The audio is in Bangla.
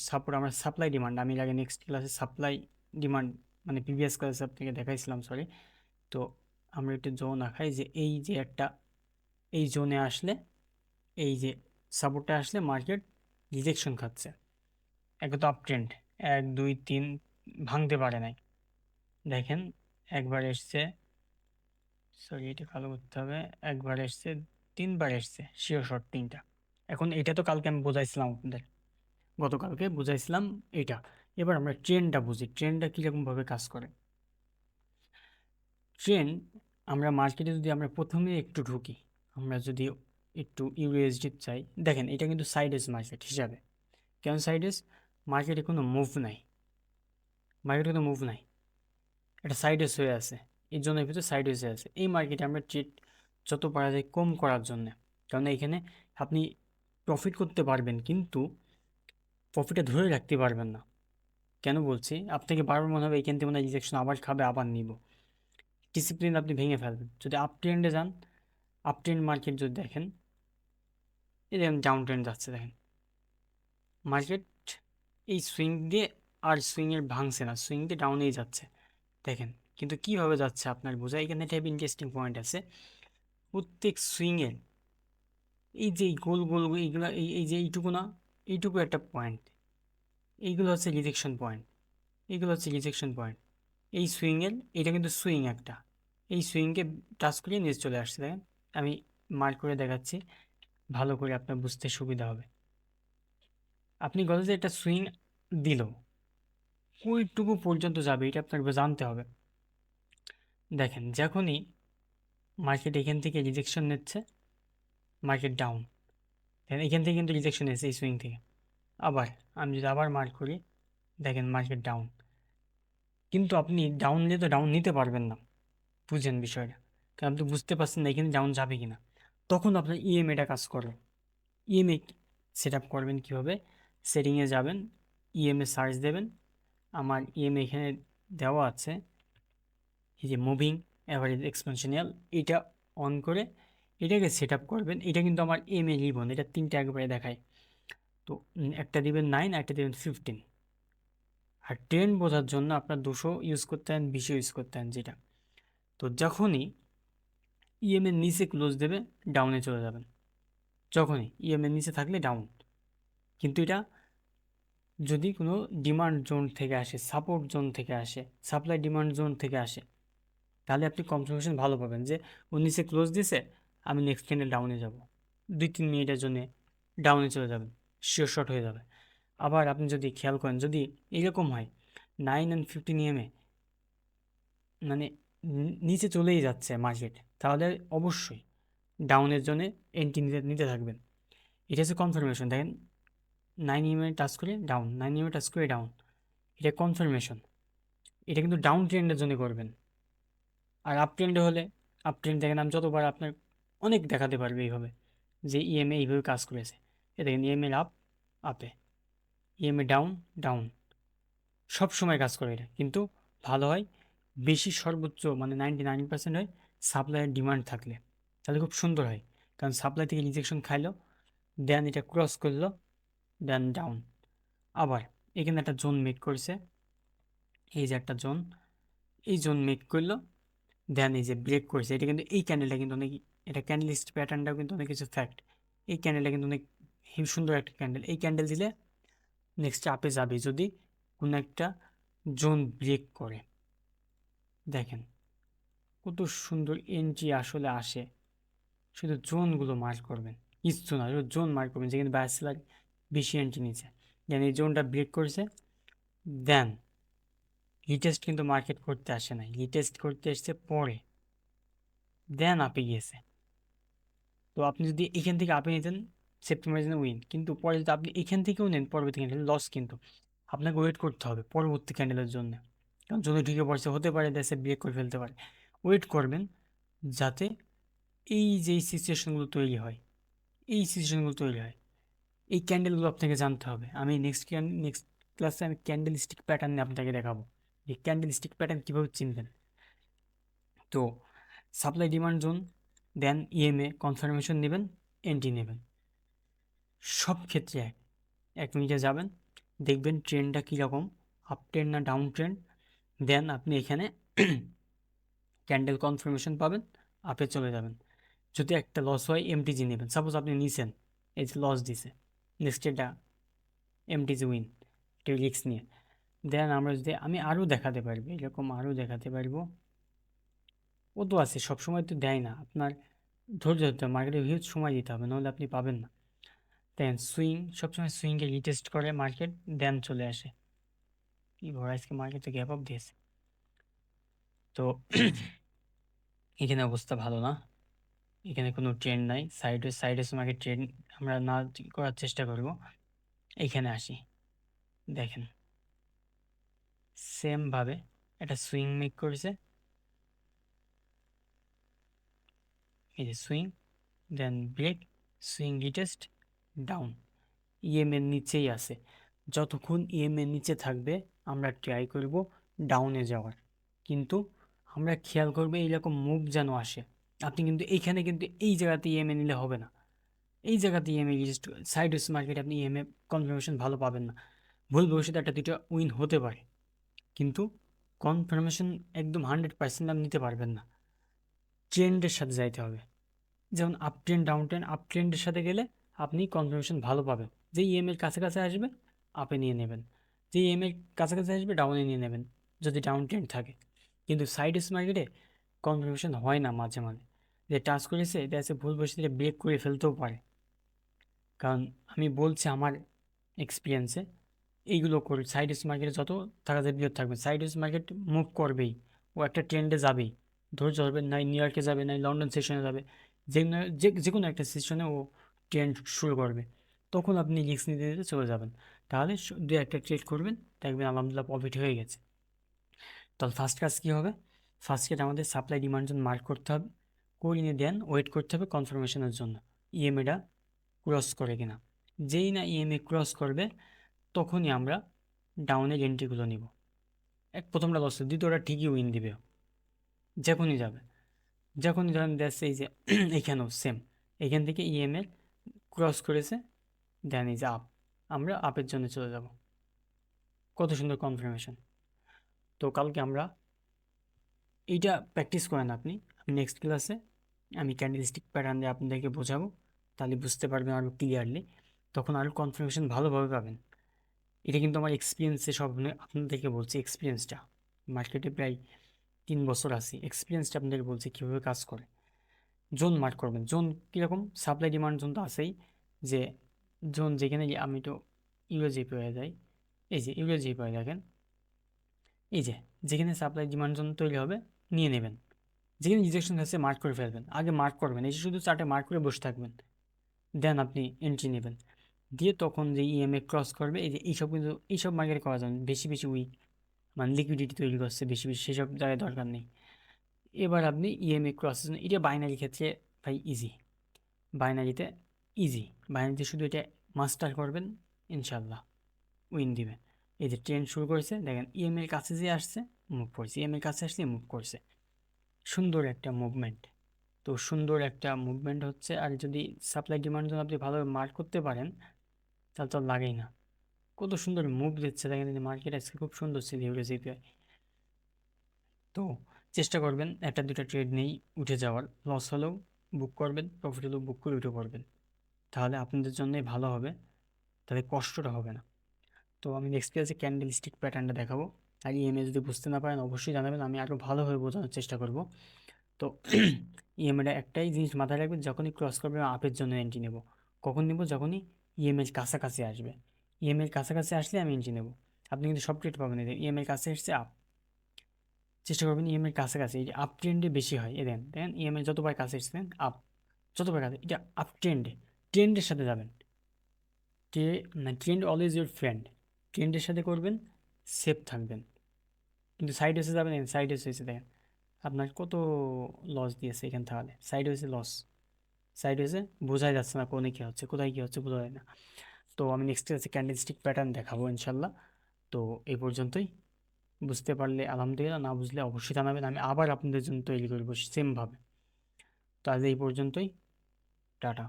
সাপোর্ট আমরা সাপ্লাই ডিমান্ড, আমি এর আগে নেক্সট ক্লাসে সাপ্লাই ডিমান্ড মানে প্রিভিয়াস ক্লাসে আপনাকে দেখাইছিলাম, সরি। তো আমরা একটু জোন আঁকাই যে এই যে একটা এই জোনে আসলে এই যে সাপোর্টে আসলে মার্কেট রিজেকশন খাচ্ছে, একে তো আপ ট্রেন্ড 1 2 3 ভাঙতে পারে নাই। দেখেন একবার এসছে, সরি এটা ভালো করতে হবে, একবার এসছে, 3বার এসছে, শিওর শর্ট 3টা। এখন এটা তো কালকে আমি বোঝাইছিলাম আপনাদের, গতকালকে বুঝাইছিলাম এটা। এবার আমরা ট্রেনটা বুঝি, ট্রেনটা কীরকমভাবে কাজ করে। ট্রেন আমরা মার্কেটে যদি আমরা প্রথমে একটু ঢুকি, আমরা যদি একটু ইউএসডি চাই, দেখেন এটা কিন্তু সাইডেস মার্কেট হিসাবে। কেন সাইডেস? মার্কেটে কোনো মুভ নাই, মার্কেটে কোনো মুভ নাই, এটা সাইডেস হয়ে আছে, এই জন্য ভিতরে সাইডেস হয়ে আছে। এই মার্কেটে আমরা ট্রেড যত পারা যায় কম করার জন্য, কারণ এখানে আপনি প্রফিট করতে পারবেন কিন্তু প্রফিটটা ধরে রাখতে পারবেন না। কেন বলছি? আপনাকে বারবার মনে হবে এখান থেকে মনে হয় রিজেকশন আবার খাবে, আবার নিব, ডিসিপ্লিন আপনি ভেঙে ফেলবেন। যদি আপ ট্রেন্ডে যান, আপ ট্রেন্ড মার্কেট যদি দেখেন, এই দেখেন ডাউন ট্রেন্ড যাচ্ছে, দেখেন মার্কেট এই সুইং দিয়ে আর সুইংয়ের ভাঙছে না, সুইং দিয়ে ডাউনেই যাচ্ছে দেখেন। কিন্তু কিভাবে যাচ্ছে আপনার বোঝা, এখানে টাইপ ইন্টারেস্টিং পয়েন্ট আছে। প্রত্যেক সুইংয়ের এই যে গোল গোল এইগুলো, এই যে এইটুকু না, এইটুকু একটা পয়েন্ট, এইগুলো হচ্ছে রিজেকশন পয়েন্ট, এইগুলো হচ্ছে রিজেকশন পয়েন্ট। এই সুইংয়ের এটা কিন্তু সুইং একটা, এই সুইংকে টাচ করে নিচে চলে আসছে দেখেন। আমি মার্ক করে দেখাচ্ছি ভালো করে আপনার বুঝতে সুবিধা হবে। আপনি গত যে একটা সুইং দিল, ওইটুকু পর্যন্ত যাবে এটা আপনার জানতে হবে। দেখেন যখনই মার্কেট এখান থেকে রিজেকশন নিচ্ছে, মার্কেট ডাউন, দেখেন এখান থেকে কিন্তু রিজেকশন এসেছে এই সুইং থেকে। আবার আমি যদি আবার মার্ক করি, দেখেন মার্কেট ডাউন, কিন্তু আপনি ডাউন নিলে তো ডাউন নিতে পারবেন না, বুঝেন বিষয়টা, কারণ আপনি বুঝতে পারছেন না এখানে ডাউন যাবে কিনা। তখন আপনার ইএমএটা কাজ করবে। ইএমএ সেট আপ করবেন কীভাবে? সেটিংয়ে যাবেন, ইএমএ সার্চ দেবেন, আমার ইএমএ এখানে দেওয়া আছে, এই যে মুভিং অ্যাভারেজ এক্সপেনশনিয়াল, এটা অন করে এটাকে সেট আপ করবেন। এটা কিন্তু আমার এম এ রিবন, এটা 3টা একবারে দেখায়। তো একটা দিবেন 9, একটা দিবেন 15। আর ট্রেন বোঝার জন্য আপনার 200 ইউজ করতে হয়, 20 ইউজ করতে হয় যেটা। তো যখনই ইএমএ নিচে ক্লোজ দেবে, ডাউনে চলে যাবেন। যখনই ইএমএ নিচে থাকলে ডাউন। কিন্তু এটা যদি কোনো ডিমান্ড জোন থেকে আসে, সাপোর্ট জোন থেকে আসে, সাপ্লাই ডিমান্ড জোন থেকে আসে, তাহলে আপনি কনফার্মেশন ভালো পাবেন যে ও নিচে ক্লোজ দিছে, আমি নেক্সট ক্যান্ডেল ডাউনে যাব, 2 3 মিনিটের জন্য ডাউনে চলে যাবেন, শিওর শর্ট হয়ে যাবে। আবার আপনি যদি খেয়াল করেন, যদি এরকম হয় 9 and 15 EMA মানে নিচে চলেই যাচ্ছে মার্কেট, তাহলে অবশ্যই ডাউনের জন্য এন্ট্রি নিতে নিতে থাকবেন। এটা হচ্ছে কনফার্মেশন। দেখেন 9 EMA টাচ করে ডাউন, 9 EMA টাচ করে ডাউন, এটা কনফার্মেশন। এটা কিন্তু ডাউন ট্রেন্ডের জন্য করবেন। আর আপ ট্রেন্ডে হলে, আপ ট্রেন্ড দেখেন আমি যতবার আপনার অনেক দেখাতে পারবে এইভাবে যে ইএমএ এইভাবে কাজ করেছে। এ দেখেন ইএমএ আপ, আপে, ইএমএ ডাউন, ডাউন, সব সময় কাজ করে এটা। কিন্তু ভালো হয় বেশি, সর্বোচ্চ মানে 99% হয় সাপ্লাইয়ের ডিমান্ড থাকলে, তাহলে খুব সুন্দর হয়। কারণ সাপ্লাই থেকে রিজেকশন খাইলো, দেন এটা ক্রস করলো, দেন ডাউন। আবার এখানে একটা জোন মেক করছে, এই যে একটা জোন, এই জোন মেক করলো, দেন এই যে ব্রেক করছে। এটা কিন্তু এই ক্যান্ডেলটা কিন্তু অনেক, এটা ক্যান্ডেলিস্ট প্যাটার্নটাও কিন্তু অনেক কিছু ফ্যাক্ট। এই ক্যান্ডেলটা কিন্তু অনেক সুন্দর একটা ক্যান্ডেল। এই ক্যান্ডেল দিলে নেক্সট আপে যাবে যদি কোনো একটা জোন ব্রেক করে। দেখেন কত সুন্দর এন্ট্রি আসলে আসে, শুধু জোনগুলো মার্ক করবেন, কিচ্ছু না, শুধু জোন মার্ক করবেন যেখানে ব্যাচেলার বেশি এন্ট্রি নিচ্ছে। দেন এই জোনটা ব্রেক করছে, দেন রিটেস্ট কিন্তু মার্কেট করতে আসে নাই, রিটেস্ট করতে এসছে পরে, দেন আপে গিয়েছে। তো আপনি যদি এখান থেকে আপে নিতেন, সেপ্টেম্বরের জন্য উইন, কিন্তু পরে যদি আপনি এখান থেকেও নেন পরবর্তী ক্যান্ডেল লস। কিন্তু আপনাকে ওয়েট করতে হবে পরবর্তী ক্যান্ডেলের জন্য, কারণ যদি ঢুকে পড়ছে হতে পারে দেশে ব্রেক করে ফেলতে পারে। ওয়েট করবেন যাতে এই যে সিচুয়েশনগুলো তৈরি হয়, এই সিচুয়েশনগুলো তৈরি হয়, এই ক্যান্ডেলগুলো আপনাকে জানতে হবে। আমি নেক্সট ক্লাসে আমি ক্যান্ডেল স্টিক প্যাটার্ন আপনাকে দেখাবো, এই ক্যান্ডেল স্টিক প্যাটার্ন কীভাবে চিনবেন। তো সাপ্লাই ডিমান্ড জোন, দেন ইএমএ কনফার্মেশন নেবেন, এন্ট্রি নেবেন, সব ক্ষেত্রে 1 মিনিটে যাবেন, দেখবেন ট্রেন্ডটা কীরকম, আপ ট্রেন্ড না ডাউন ট্রেন্ড। দেন আপনি এখানে ক্যান্ডেল কনফার্মেশন পাবেন, আপে চলে যাবেন। যদি একটা লস হয় এমটিজি নেবেন, সাপোজ আপনি নিছেন, এই যে লস দিছে, নেক্সট এটা এমটিজি উইন, এটা রিস্ক নিয়ে। দেন আমরা যদি, আমি আরও দেখাতে পারবো, এরকম আরও দেখাতে পারবো। ও তো আছে, সবসময় তো দেয় না, আপনার ধৈর্য ধরতে হবে, মার্কেটে হিউজ সময় দিতে হবে, নাহলে আপনি পাবেন না। দেন সুইং, সবসময় সুইংকে রিটেস্ট করে মার্কেট, দেন চলে আসে। কি বড় আজকে মার্কেটে গ্যাপ আপ দিয়েছে, তো এখানে অবস্থা ভালো না, এখানে কোনো ট্রেন্ড নাই, সাইডওয়েজ মার্কেট ট্রেন্ড আমরা না করার চেষ্টা করব। এইখানে আসি, দেখেন সেমভাবে একটা সুইং মেক করেছে, এই যে সুইং, দেন ব্রেক, সুইং রিটেস্ট, ডাউন, ইএমএর নিচেই আছে। যতক্ষণ ইএমএর নিচে থাকবে আমরা ট্রাই করব ডাউনে যাওয়ার, কিন্তু আমরা খেয়াল করবো এইরকম মুভ যেন আসে। আপনি কিন্তু এইখানে কিন্তু এই জায়গাতে ইএমএ নিলে হবে না, এই জায়গাতে ইএমএ রিজিস্ট, সাইড ওয়েজ মার্কেটে আপনি ইএমএ কনফার্মেশন ভালো পাবেন না। ভুল ভবিষ্যতে একটা দুটো উইন হতে পারে, কিন্তু কনফার্মেশন একদম 100% আপনি নিতে পারবেন না। ট্রেন্ডের সাথে যাইতে হবে, যেমন up trend down trend, up ট্রেন্ডের সাথে গেলে আপনি কনফার্মেশন ভালো পাবেন, যে ইএমএর কাছাকাছি আসবে আপে নিয়ে নেবেন, যে ইএমএর কাছাকাছি আসবে ডাউনে নিয়ে নেবেন যদি ডাউন ট্রেন্ড থাকে। কিন্তু সাইড ওয়েজ মার্কেটে কনফার্মেশন হয় না, মাঝে মাঝে যে টাচ করেছে এটা আছে, ভুল ভবিষ্যতে ব্রেক করে ফেলতেও পারে। কারণ আমি বলছি আমার এক্সপিরিয়েন্সে, এইগুলো করে সাইড ওয়েজ মার্কেটে যত থাকা যায় বিরত থাকবে, সাইড ওয়েজ মার্কেট মুভ করবেই, ও একটা ট্রেন্ডে যাবেই, ধৈর্য ধরবে, নাই নিউ ইয়র্কে যাবে, নাই লন্ডন সেশনে যাবে, যে কোনো একটা সেশনে ও ট্রেন্ড শুরু করবে, তখন আপনি রিস্ক নিতে নিতে চলে যাবেন। তাহলে দু একটা ট্রেড করবেন, দেখবেন আলহামদুলিল্লাহ প্রফিট হয়ে গেছে। তাহলে ফার্স্ট কাজ কী হবে, ফার্স্ট কাজ আমাদের সাপ্লাই ডিমান্ড জন্য মার্ক করতে হবে, করে নিয়ে দেন ওয়েট করতে হবে কনফার্মেশনের জন্য ইএমএটা ক্রস করে কিনা। যেই না ইএমএ ক্রস করবে তখনই আমরা ডাউনের এন্ট্রিগুলো নিব। প্রথমটা লস, দ্বিতীয়টা ঠিকই উইন দিবে, যখনই যাবে, যখনই ধরেন দেখছে এই যে এখানেও সেম, এখান থেকে ইএমএ ক্রস করেছে, দেন এই যে আপ, আমরা আপের জন্য চলে যাব। কত সুন্দর কনফার্মেশন। তো কালকে আমরা এইটা প্র্যাকটিস করেন আপনি, নেক্সট ক্লাসে আমি ক্যান্ডেলস্টিক প্যাটার্ন দিয়ে আপনাদেরকে বোঝাবো, তাহলে বুঝতে পারবেন আরও ক্লিয়ারলি, তখন আরও কনফার্মেশন ভালোভাবে পাবেন। এটা কিন্তু আমার এক্সপিরিয়েন্সে সব আপনাদেরকে বলছি, এক্সপিরিয়েন্সটা মার্কেটে প্রায় 3 বছর আছি, এক্সপিরিয়েন্সটা আপনাদেরকে বলছি কীভাবে কাজ করে। জোন মার্ক করবেন, জোন কীরকম, সাপ্লাই ডিমান্ড জোন তো আছেই, যে জোন যেখানে আমি তো ইউএসজি হয়ে যাই, এই যে ইউএসজি হয়ে দেখেন, এই যে যেখানে সাপ্লাই ডিমান্ড জোন তৈরি হবে নিয়ে নেবেন, যেখানে রিজেকশন আছে মার্ক করে ফেলবেন, আগে মার্ক করবেন, এই যে শুধু চার্টে মার্ক করে বসে থাকবেন, দেন আপনি এন্ট্রি নেবেন, দিয়ে তখন যে ইএমএ ক্রস করবে, এই যে এইসব কিন্তু এইসব মার্কেটে করা যাবে বেশি বেশি উইক, মানে লিকুইডিটি তৈরি করছে বেশি বেশি, সেসব জায়গায় দরকার নেই। এবার আপনি ইএমএ ক্রস, এটা বাইনারি ক্ষেত্রে ভাই ইজি, বাইনারিতে ইজি, বাইনারিতে শুধু এটা মাস্টার করবেন, ইনশাল্লাহ উইন দিবে। এই যে ট্রেন্ড শুরু করেছে দেখেন, ইএমএর কাছে যে আসছে মুভ করছে, ইএমএর কাছে আসছে মুভ করছে, সুন্দর একটা মুভমেন্ট। তো সুন্দর একটা মুভমেন্ট হচ্ছে, আর যদি সাপ্লাই ডিমান্ড জন্য আপনি ভালোভাবে মার্ক করতে পারেন তাহলে তো লাগেই না, কত সুন্দর মুভ দিচ্ছে দেখেন, মার্কেট আজকে খুব সুন্দর ছিল ইউরোজিপিআই। তো চেষ্টা করবেন একটা দুটো ট্রেড নেই উঠে যাওয়ার, লস হলেও বুক করবেন, প্রফিট হলেও বুক করে উঠে পড়বেন, তাহলে আপনাদের জন্যই ভালো হবে, তাহলে কষ্টটা হবে না। তো আমি নেক্সট ক্লাসে ক্যান্ডেল স্টিক প্যাটার্নটা দেখাবো, আর ইএমএ যদি বুঝতে না পারেন অবশ্যই জানাবেন, আমি আরও ভালোভাবে বোঝানোর চেষ্টা করব। তো ইএমএটা একটাই জিনিস মাথায় রাখবেন, যখনই ক্রস করবে আপের জন্য এন্ট্রি নেব, কখন নেব, যখনই ইএমএর কাছাকাছি আসবে, ইএমএর কাছাকাছি আসলে আমি এন্ট্রি নেব। আপনি কিন্তু সব ট্রেড পাবেন, এদের ইএমএর কাছে এসছে আপ, চেষ্টা করবেন ইএমএর কাছাকাছি, এই আপ ট্রেন্ডে বেশি হয়, এ দেন দেখেন ইএমএর যতবার কাছে এসছেন আপ, যতবার কাছে, এটা আপ ট্রেন্ডে, ট্রেন্ডের সাথে যাবেন, না ট্রেন্ড অলওয়েজ ইউর ফ্রেন্ড, ট্রেন্ডের সাথে করবেন, সেফ থাকবেন। কিন্তু সাইড এসে যাবেন, সাইড এসে দেখেন আপনার কত লস দিয়েছে এখান, তাহলে সাইড হয়েছে লস, সাইড হয়েছে বোঝাই যাচ্ছে না কোনে কী হচ্ছে, কোথায় কী হচ্ছে বোঝা যায় না। তো আমি নেক্সট ক্লাসে ক্যান্ডেলস্টিক প্যাটার্ন দেখাবো ইনশাল্লাহ। তো এই পর্যন্তই, বুঝতে পারলে আলহামদুলিল্লাহ, না বুঝলে অবশ্যই জানাবেন, আমি আবার আপনাদের জন্য তৈরি করবো সেমভাবে। তো আজ এই পর্যন্তই, টাটা।